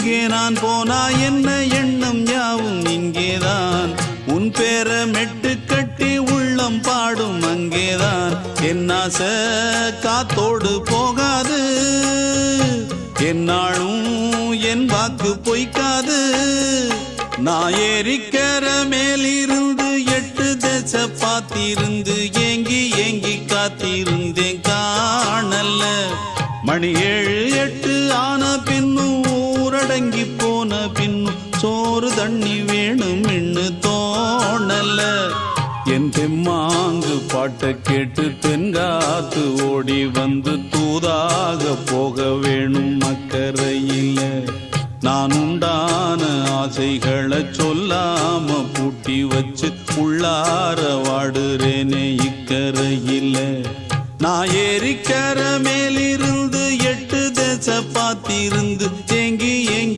எங்கே நான் போனா என்ன எண்ணம் யாவும் இங்கேதான் உன் பேர மெட்டு கட்டி உள்ளம் பாடும் அங்கேதான் என் ஆசை காத்தோடு போகாது என்னாலும் என் வாக்கு பொய்க்காது நான் ஏறிக்கர மேலிருந்து 8 தேச பார்த்திருந்து ஏங்கி ஏங்கி காத்திருந்தேன் காணல மணி 7 8 ஆன பின்னும் ஊரடங்கி போன பின்னும் சோறு தண்ணி வேணும் இன்னு தோணல என் தெம்மாங்கு பாட்டை கேட்டு தென்காத்து ஓடி வந்து தூதாக போக வேணும் அக்கறையில நான் உண்டான ஆசைகளை சொல்லாம பூட்டி வச்சு உள்ளார வாடுறேனே இக்கரையில நான் ஏறிக்கர மேலிருந்து 8 தேச பார்த்திருந்து ஏங்கி ஏங்கி